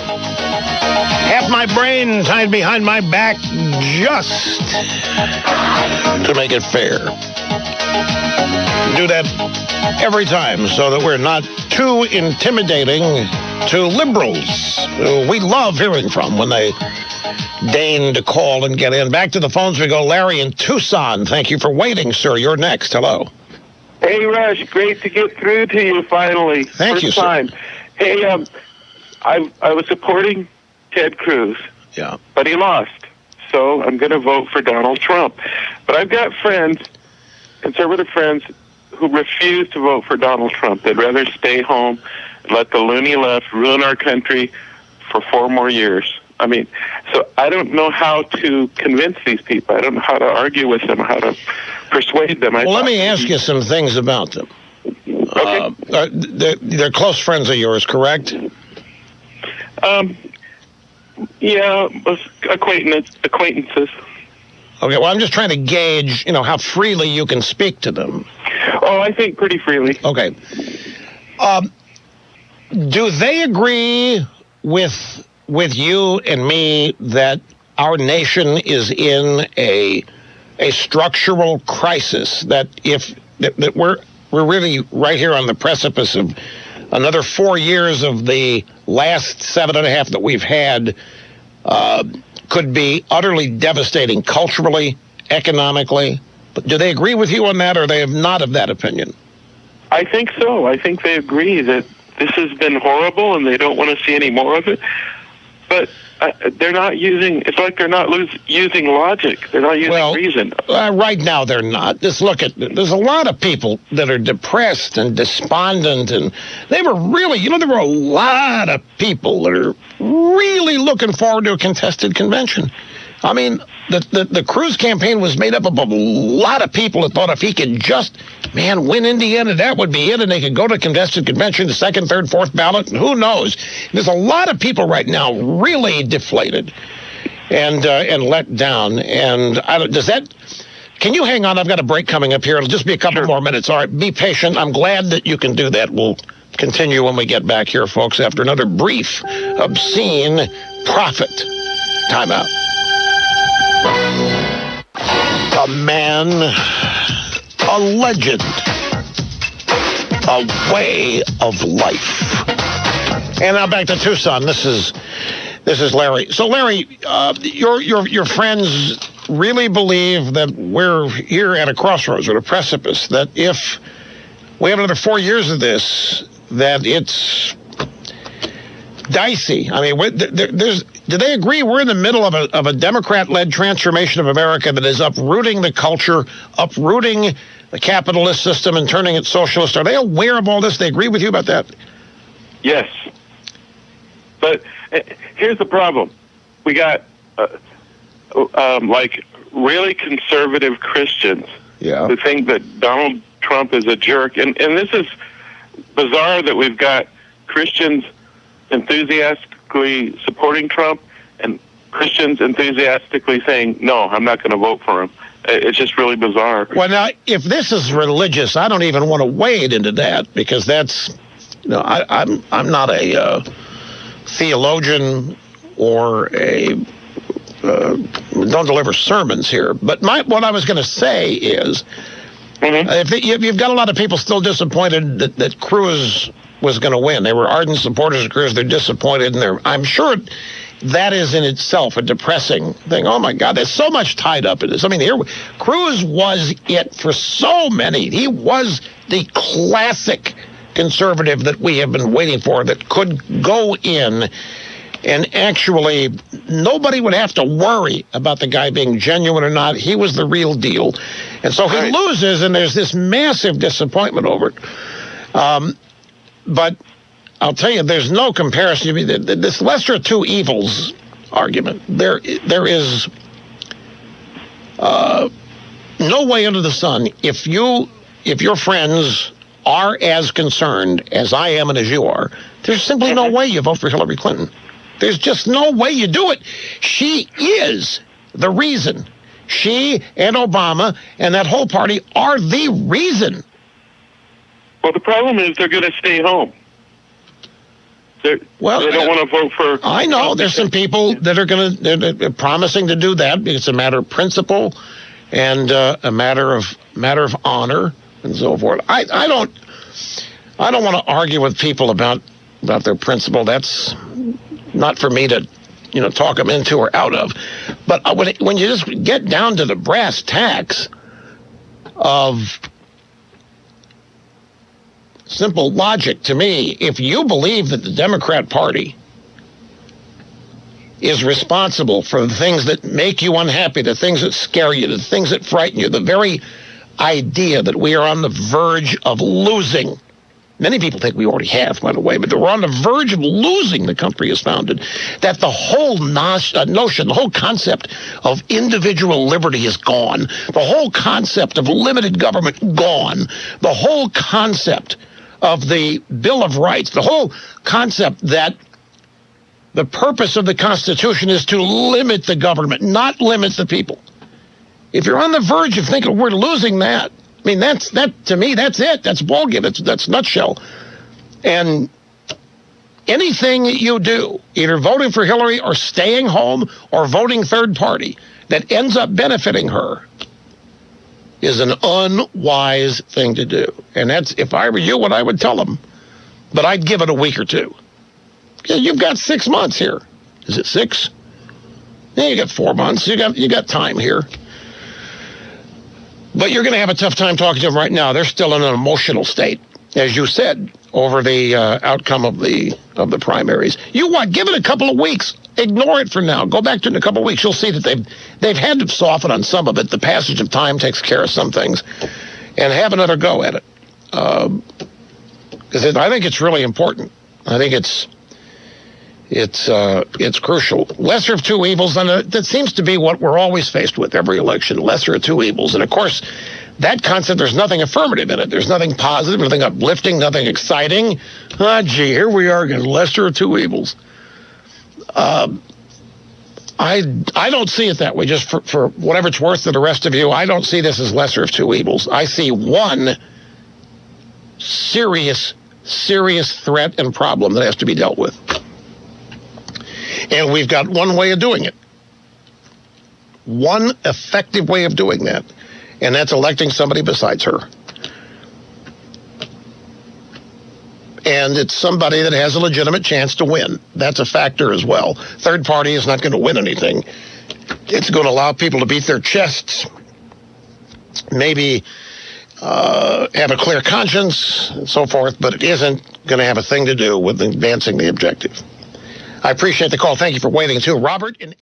Half my brain tied behind my back just to make it fair. Do that every time so that we're not too intimidating to liberals who we love hearing from when they deign to call and get in. Back to the phones we go. Larry in Tucson. Thank you for waiting, sir. You're next. Hello. Hey, Rush. Great to get through to you finally. Thank you, sir. Time. Hey, I was supporting Ted Cruz. Yeah. But he lost. So I'm going to vote for Donald Trump. But I've got friends, conservative friends, who refuse to vote for Donald Trump. They'd rather stay home and let the loony left ruin our country for 4 more years. I mean, so I don't know how to convince these people. I don't know how to argue with them, how to persuade them. Well, let me ask you some things about them. Okay. They're close friends of yours, correct? Yeah, acquaintances. Okay, well, I'm just trying to gauge, how freely you can speak to them. Oh, I think pretty freely. Okay. Do they agree with you and me that our nation is in a structural crisis, that we're really right here on the precipice of another 4 years of the last 7.5 that we've had could be utterly devastating culturally, economically? But do they agree with you on that, or they have not of that opinion? I think so. I think they agree that this has been horrible and they don't want to see any more of it. But they're not using, it's like they're not using logic. They're not using reason. Right now they're not. Just look at, there's a lot of people that are depressed and despondent, and they were really, there were a lot of people that are really looking forward to a contested convention. I mean, the Cruz campaign was made up of a lot of people that thought if he could just, win Indiana, that would be it, and they could go to contested convention, the second, third, fourth ballot, and who knows. There's a lot of people right now really deflated and let down. And can you hang on? I've got a break coming up here. It'll just be a couple more minutes. All right, be patient. I'm glad that you can do that. We'll continue when we get back here, folks, after another brief, obscene profit timeout. A man, a legend, a way of life. And now back to Tucson. This is Larry. So, Larry, your friends really believe that we're here at a crossroads, or a precipice, that if we have another 4 years of this, that it's dicey. I mean, do they agree we're in the middle of a Democrat-led transformation of America that is uprooting the culture, uprooting the capitalist system and turning it socialist? Are they aware of all this? They agree with you about that? Yes. But here's the problem. We got, really conservative Christians who think that Donald Trump is a jerk. And this is bizarre that we've got Christians enthusiastically supporting Trump and Christians enthusiastically saying, no, I'm not going to vote for him. It's just really bizarre. Well, now, if this is religious, I don't even want to wade into that, because that's, I'm not a theologian or don't deliver sermons here. But what I was going to say is, if you've got a lot of people still disappointed that Cruz was going to win. They were ardent supporters of Cruz. They're disappointed, and I'm sure that is in itself a depressing thing. Oh my God, there's so much tied up in this. I mean, Cruz was it for so many. He was the classic conservative that we have been waiting for, that could go in and actually nobody would have to worry about the guy being genuine or not. He was the real deal. And so he loses, and there's this massive disappointment over it. But I'll tell you, there's no comparison. This lesser of two evils argument, there is no way under the sun. If your friends are as concerned as I am and as you are, there's simply no way you vote for Hillary Clinton. There's just no way you do it. She is the reason. She and Obama and that whole party are the reason. Well, the problem is they're going to stay home. They don't want to vote for. I know there's some people that are they're promising to do that. It's a matter of principle and a matter of honor and so forth. I don't want to argue with people about their principle. That's not for me to talk them into or out of. But when you just get down to the brass tacks of simple logic, to me, if you believe that the Democrat Party is responsible for the things that make you unhappy, the things that scare you, the things that frighten you, the very idea that we are on the verge of losing. Many people think we already have, by the way, but we're on the verge of losing the country is founded. That the whole notion, the whole concept of individual liberty is gone. The whole concept of limited government gone. The whole concept of the Bill of Rights, the whole concept that the purpose of the Constitution is to limit the government, not limit the people. If you're on the verge of thinking we're losing that, I mean, to me, that's it. That's ballgame. That's nutshell. And anything you do, either voting for Hillary or staying home or voting third party that ends up benefiting her is an unwise thing to do. And that's, if I were you, what I would tell them. But I'd give it a week or two. You've got 6 months here. Is it 6? Yeah, you got 4 months. You got time here. But you're going to have a tough time talking to them right now. They're still in an emotional state, as you said, over the outcome of the primaries. You what? Give it a couple of weeks. Ignore it for now. Go back to it in a couple of weeks. You'll see that they've had to soften on some of it. The passage of time takes care of some things, and have another go at it. Because I think it's really important. I think it's crucial. Lesser of two evils, and that seems to be what we're always faced with every election. Lesser of two evils, and of course, that concept, there's nothing affirmative in it. There's nothing positive, nothing uplifting, nothing exciting. Gee, here we are again. Lesser of two evils. I don't see it that way. Just for whatever it's worth to the rest of you, I don't see this as lesser of two evils. I see one serious threat and problem that has to be dealt with. And we've got one way of doing it. One effective way of doing that. And that's electing somebody besides her. And it's somebody that has a legitimate chance to win. That's a factor as well. Third party is not going to win anything. It's going to allow people to beat their chests, maybe have a clear conscience, and so forth, but it isn't going to have a thing to do with advancing the objective. I appreciate the call. Thank you for waiting, too. Robert in